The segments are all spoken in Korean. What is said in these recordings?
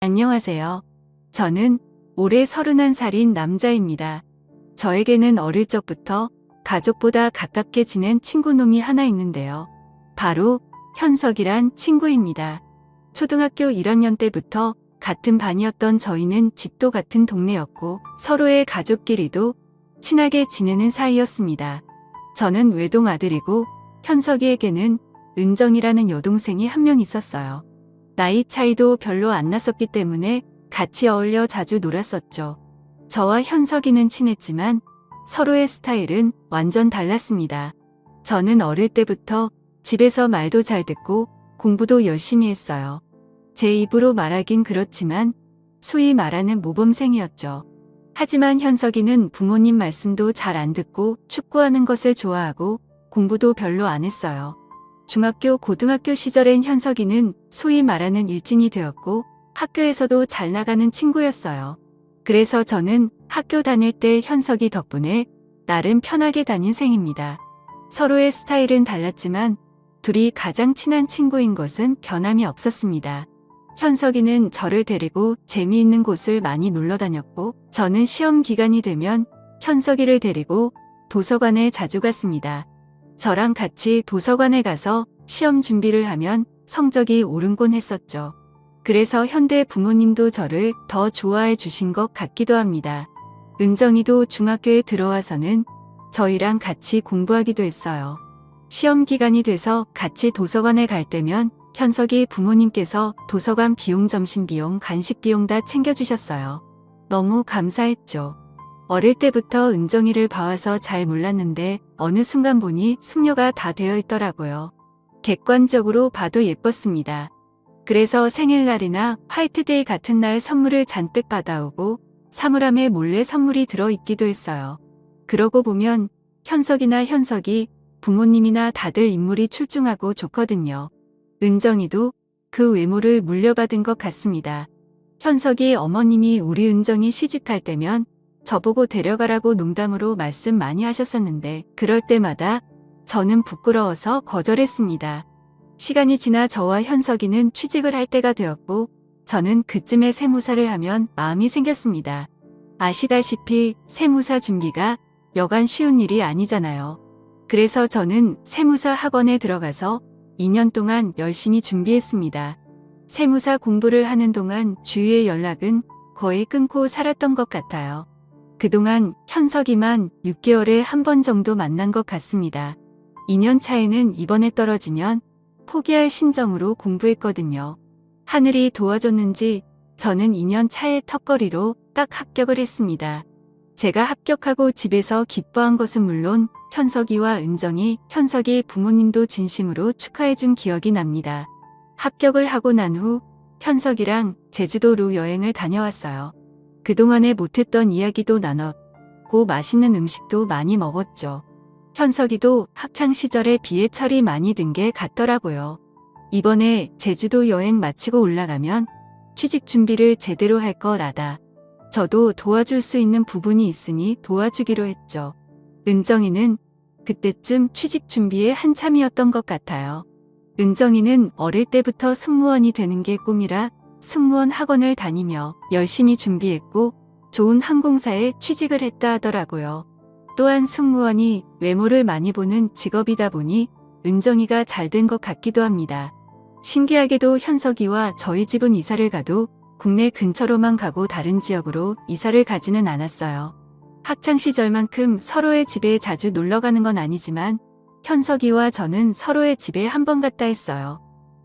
안녕하세요. 저는 올해 31살인 남자입니다. 저에게는 어릴 적부터 가족보다 가깝게 지낸 친구놈이 하나 있는데요. 바로 현석이란 친구입니다. 초등학교 1학년 때부터 같은 반이었던 저희는 집도 같은 동네였고 서로의 가족끼리도 친하게 지내는 사이였습니다. 저는 외동 아들이고 현석이에게는 은정이라는 여동생이 한 명 있었어요. 나이 차이도 별로 안 났었기 때문에 같이 어울려 자주 놀았었죠. 저와 현석이는 친했지만 서로의 스타일은 완전 달랐습니다. 저는 어릴 때부터 집에서 말도 잘 듣고 공부도 열심히 했어요. 제 입으로 말하긴 그렇지만 소위 말하는 모범생이었죠. 하지만 현석이는 부모님 말씀도 잘 안 듣고 축구하는 것을 좋아하고 공부도 별로 안 했어요. 중학교, 고등학교 시절엔 현석이는 소위 말하는 일진이 되었고 학교에서도 잘 나가는 친구였어요. 그래서 저는 학교 다닐 때 현석이 덕분에 나름 편하게 다닌 셈입니다. 서로의 스타일은 달랐지만 둘이 가장 친한 친구인 것은 변함이 없었습니다. 현석이는 저를 데리고 재미있는 곳을 많이 놀러 다녔고 저는 시험 기간이 되면 현석이를 데리고 도서관에 자주 갔습니다. 저랑 같이 도서관에 가서 시험 준비를 하면 성적이 오르곤 했었죠. 그래서 현대 부모님도 저를 더 좋아해 주신 것 같기도 합니다. 은정이도 중학교에 들어와서는 저희랑 같이 공부하기도 했어요. 시험 기간이 돼서 같이 도서관에 갈 때면 현석이 부모님께서 도서관 비용, 점심 비용, 간식 비용 다 챙겨주셨어요. 너무 감사했죠. 어릴 때부터 은정이를 봐와서 잘 몰랐는데 어느 순간 보니 숙녀가 다 되어 있더라고요. 객관적으로 봐도 예뻤습니다. 그래서 생일날이나 화이트데이 같은 날 선물을 잔뜩 받아오고 사물함에 몰래 선물이 들어있기도 했어요. 그러고 보면 현석이나 현석이 부모님이나 다들 인물이 출중하고 좋거든요. 은정이도 그 외모를 물려받은 것 같습니다. 현석이 어머님이 우리 은정이 시집갈 때면 저보고 데려가라고 농담으로 말씀 많이 하셨었는데 그럴 때마다 저는 부끄러워서 거절했습니다. 시간이 지나 저와 현석이는 취직을 할 때가 되었고 저는 그쯤에 세무사를 하면 마음이 생겼습니다. 아시다시피 세무사 준비가 여간 쉬운 일이 아니잖아요. 그래서 저는 세무사 학원에 들어가서 2년 동안 열심히 준비했습니다. 세무사 공부를 하는 동안 주위의 연락은 거의 끊고 살았던 것 같아요. 그동안 현석이만 6개월에 한 번 정도 만난 것 같습니다. 2년 차에는 이번에 떨어지면 포기할 심정으로 공부했거든요. 하늘이 도와줬는지 저는 2년 차의 턱걸이로 딱 합격을 했습니다. 제가 합격하고 집에서 기뻐한 것은 물론 현석이와 은정이, 현석이 부모님도 진심으로 축하해준 기억이 납니다. 합격을 하고 난 후 현석이랑 제주도로 여행을 다녀왔어요. 그동안에 못했던 이야기도 나눴고 맛있는 음식도 많이 먹었죠. 현석이도 학창시절에 비에 철이 많이 든 게 같더라고요. 이번에 제주도 여행 마치고 올라가면 취직 준비를 제대로 할 거라다. 저도 도와줄 수 있는 부분이 있으니 도와주기로 했죠. 은정이는 그때쯤 취직 준비에 한참이었던 것 같아요. 은정이는 어릴 때부터 승무원이 되는 게 꿈이라 승무원 학원을 다니며 열심히 준비했고 좋은 항공사에 취직을 했다 하더라고요. 또한 승무원이 외모를 많이 보는 직업이다 보니 은정이가 잘 된 것 같기도 합니다. 신기하게도 현석이와 저희 집은 이사를 가도 국내 근처로만 가고 다른 지역으로 이사를 가지는 않았어요. 학창시절만큼 서로의 집에 자주 놀러가는 건 아니지만 현석이와 저는 서로의 집에 한 번 갔다 했어요.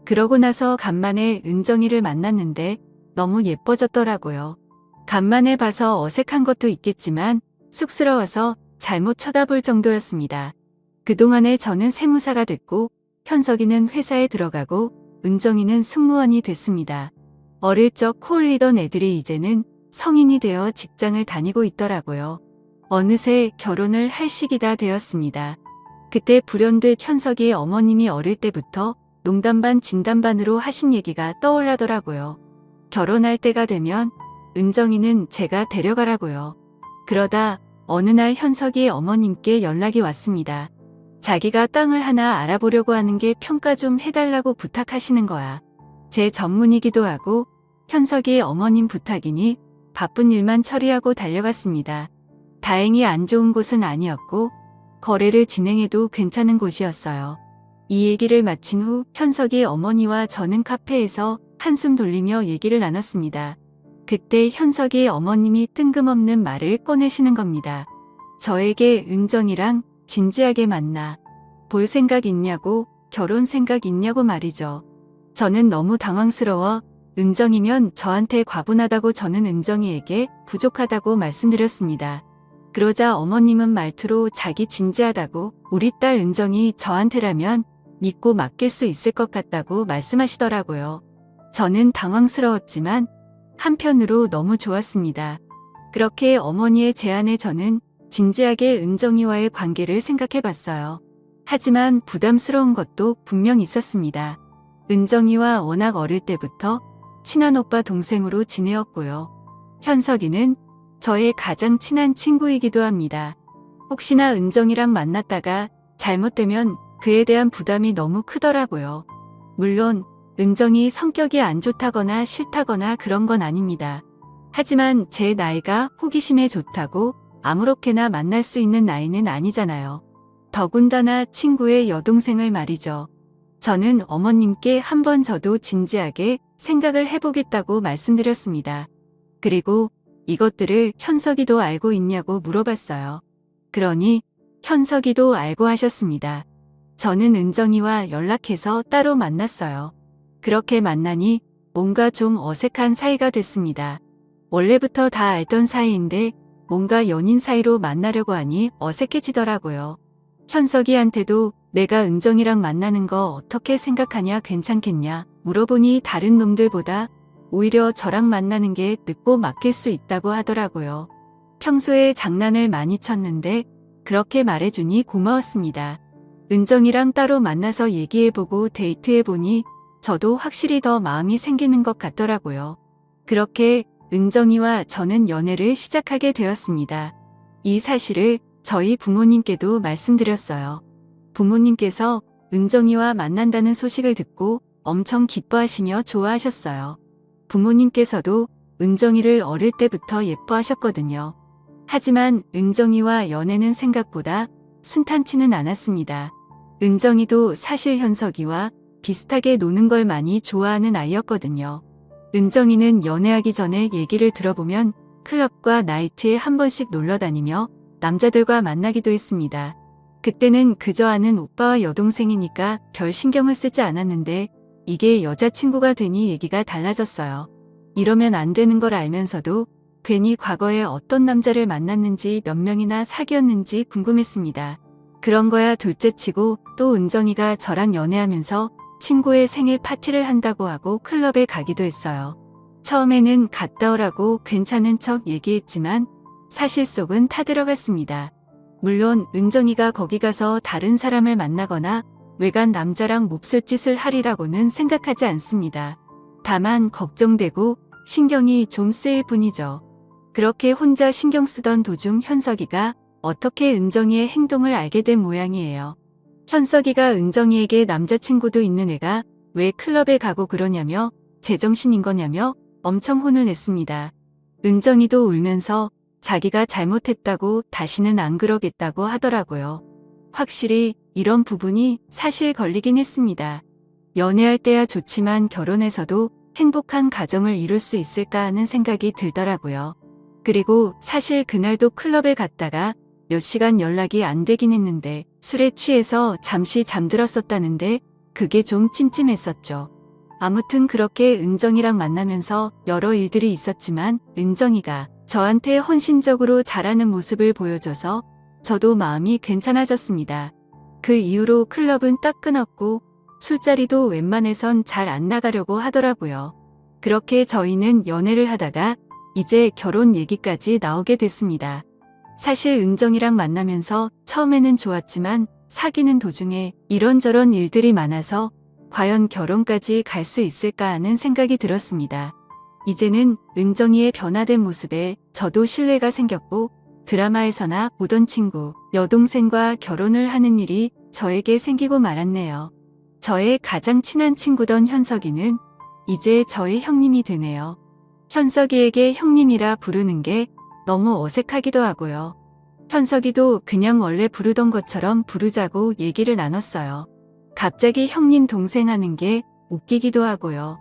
그러고 나서 간만에 은정이를 만났는데 너무 예뻐졌더라고요. 간만에 봐서 어색한 것도 있겠지만 쑥스러워서 잘못 쳐다볼 정도였습니다. 그동안에 저는 세무사가 됐고 현석이는 회사에 들어가고 은정이는 승무원이 됐습니다. 어릴 적 코올리던 애들이 이제는 성인이 되어 직장을 다니고 있더라고요. 어느새 결혼을 할 시기가 되었습니다. 그때 불현듯 현석이의 어머님이 어릴 때부터 농담반 진담반으로 하신 얘기가 떠올라더라고요. 결혼할 때가 되면 은정이는 제가 데려가라고요. 그러다 어느 날 현석이의 어머님께 연락이 왔습니다. 자기가 땅을 하나 알아보려고 하는 게 평가 좀 해달라고 부탁하시는 거야. 제 전문이기도 하고 현석이의 어머님 부탁이니 바쁜 일만 처리하고 달려갔습니다. 다행히 안 좋은 곳은 아니었고 거래를 진행해도 괜찮은 곳이었어요. 이 얘기를 마친 후 현석이의 어머니와 저는 카페에서 한숨 돌리며 얘기를 나눴습니다. 그때 현석이의 어머님이 뜬금없는 말을 꺼내시는 겁니다. 저에게 은정이랑 진지하게 만나 볼 생각 있냐고, 결혼 생각 있냐고 말이죠. 저는 너무 당황스러워 은정이면 저한테 과분하다고 저는 은정이에게 부족하다고 말씀드렸습니다. 그러자 어머님은 말투로 자기 진지하다고, 우리 딸 은정이 저한테라면 믿고 맡길 수 있을 것 같다고 말씀하시더라고요. 저는 당황스러웠지만 한편으로 너무 좋았습니다. 그렇게 어머니의 제안에 저는 진지하게 은정이와의 관계를 생각해 봤어요. 하지만 부담스러운 것도 분명 있었습니다. 은정이와 워낙 어릴 때부터 친한 오빠 동생으로 지내었고요. 현석이는 저의 가장 친한 친구이기도 합니다. 혹시나 은정이랑 만났다가 잘못되면 그에 대한 부담이 너무 크더라고요. 물론 은정이 성격이 안 좋다거나 싫다거나 그런 건 아닙니다. 하지만 제 나이가 호기심에 좋다고 아무렇게나 만날 수 있는 나이는 아니잖아요. 더군다나 친구의 여동생을 말이죠. 저는 어머님께 한번 저도 진지하게 생각을 해보겠다고 말씀드렸습니다. 그리고 이것들을 현석이도 알고 있냐고 물어봤어요. 그러니 현석이도 알고 하셨습니다. 저는 은정이와 연락해서 따로 만났어요. 그렇게 만나니 뭔가 좀 어색한 사이가 됐습니다. 원래부터 다 알던 사이인데 뭔가 연인 사이로 만나려고 하니 어색해지더라고요. 현석이한테도 내가 은정이랑 만나는 거 어떻게 생각하냐, 괜찮겠냐 물어보니 다른 놈들보다 오히려 저랑 만나는 게 늦고 맡길 수 있다고 하더라고요. 평소에 장난을 많이 쳤는데 그렇게 말해주니 고마웠습니다. 은정이랑 따로 만나서 얘기해보고 데이트해보니 저도 확실히 더 마음이 생기는 것 같더라고요. 그렇게 은정이와 저는 연애를 시작하게 되었습니다. 이 사실을 저희 부모님께도 말씀드렸어요. 부모님께서 은정이와 만난다는 소식을 듣고 엄청 기뻐하시며 좋아하셨어요. 부모님께서도 은정이를 어릴 때부터 예뻐하셨거든요. 하지만 은정이와 연애는 생각보다 순탄치는 않았습니다. 은정이도 사실 현석이와 비슷하게 노는 걸 많이 좋아하는 아이였거든요. 은정이는 연애하기 전에 얘기를 들어보면 클럽과 나이트에 한 번씩 놀러 다니며 남자들과 만나기도 했습니다. 그때는 그저 아는 오빠와 여동생이니까 별 신경을 쓰지 않았는데 이게 여자친구가 되니 얘기가 달라졌어요. 이러면 안 되는 걸 알면서도 괜히 과거에 어떤 남자를 만났는지 몇 명이나 사귀었는지 궁금했습니다. 그런 거야 둘째치고 또 은정이가 저랑 연애하면서 친구의 생일 파티를 한다고 하고 클럽에 가기도 했어요. 처음에는 갔다 오라고 괜찮은 척 얘기했지만 사실 속은 타들어갔습니다. 물론 은정이가 거기 가서 다른 사람을 만나거나 외간 남자랑 몹쓸 짓을 하리라고는 생각하지 않습니다. 다만 걱정되고 신경이 좀 쓰일 뿐이죠. 그렇게 혼자 신경 쓰던 도중 현석이가 어떻게 은정이의 행동을 알게 된 모양이에요. 현석이가 은정이에게 남자친구도 있는 애가 왜 클럽에 가고 그러냐며 제정신인 거냐며 엄청 혼을 냈습니다. 은정이도 울면서 자기가 잘못했다고 다시는 안 그러겠다고 하더라고요. 확실히 이런 부분이 사실 걸리긴 했습니다. 연애할 때야 좋지만 결혼해서도 행복한 가정을 이룰 수 있을까 하는 생각이 들더라고요. 그리고 사실 그날도 클럽에 갔다가 몇 시간 연락이 안 되긴 했는데 술에 취해서 잠시 잠들었었다는데 그게 좀 찜찜했었죠. 아무튼 그렇게 은정이랑 만나면서 여러 일들이 있었지만 은정이가 저한테 헌신적으로 잘하는 모습을 보여줘서 저도 마음이 괜찮아졌습니다. 그 이후로 클럽은 딱 끊었고 술자리도 웬만해선 잘 안 나가려고 하더라고요. 그렇게 저희는 연애를 하다가 이제 결혼 얘기까지 나오게 됐습니다. 사실 은정이랑 만나면서 처음에는 좋았지만 사귀는 도중에 이런저런 일들이 많아서 과연 결혼까지 갈 수 있을까 하는 생각이 들었습니다. 이제는 은정이의 변화된 모습에 저도 신뢰가 생겼고 드라마에서나 보던 친구, 여동생과 결혼을 하는 일이 저에게 생기고 말았네요. 저의 가장 친한 친구던 현석이는 이제 저의 형님이 되네요. 현석이에게 형님이라 부르는 게 너무 어색하기도 하고요. 현석이도 그냥 원래 부르던 것처럼 부르자고 얘기를 나눴어요. 갑자기 형님 동생 하는 게 웃기기도 하고요.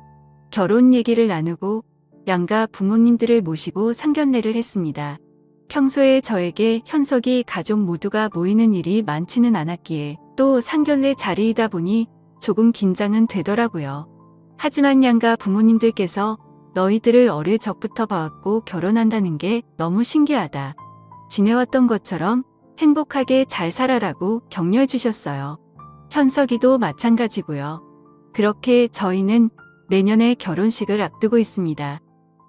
결혼 얘기를 나누고 양가 부모님들을 모시고 상견례를 했습니다. 평소에 저에게 현석이 가족 모두가 모이는 일이 많지는 않았기에 또 상견례 자리이다 보니 조금 긴장은 되더라고요. 하지만 양가 부모님들께서 너희들을 어릴 적부터 봐왔고 결혼한다는 게 너무 신기하다. 지내왔던 것처럼 행복하게 잘 살아라고 격려해 주셨어요. 현석이도 마찬가지고요. 그렇게 저희는 내년에 결혼식을 앞두고 있습니다.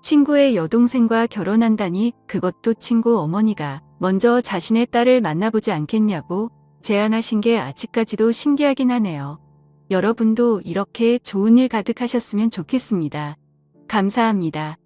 친구의 여동생과 결혼한다니 그것도 친구 어머니가 먼저 자신의 딸을 만나보지 않겠냐고 제안하신 게 아직까지도 신기하긴 하네요. 여러분도 이렇게 좋은 일 가득하셨으면 좋겠습니다. 감사합니다.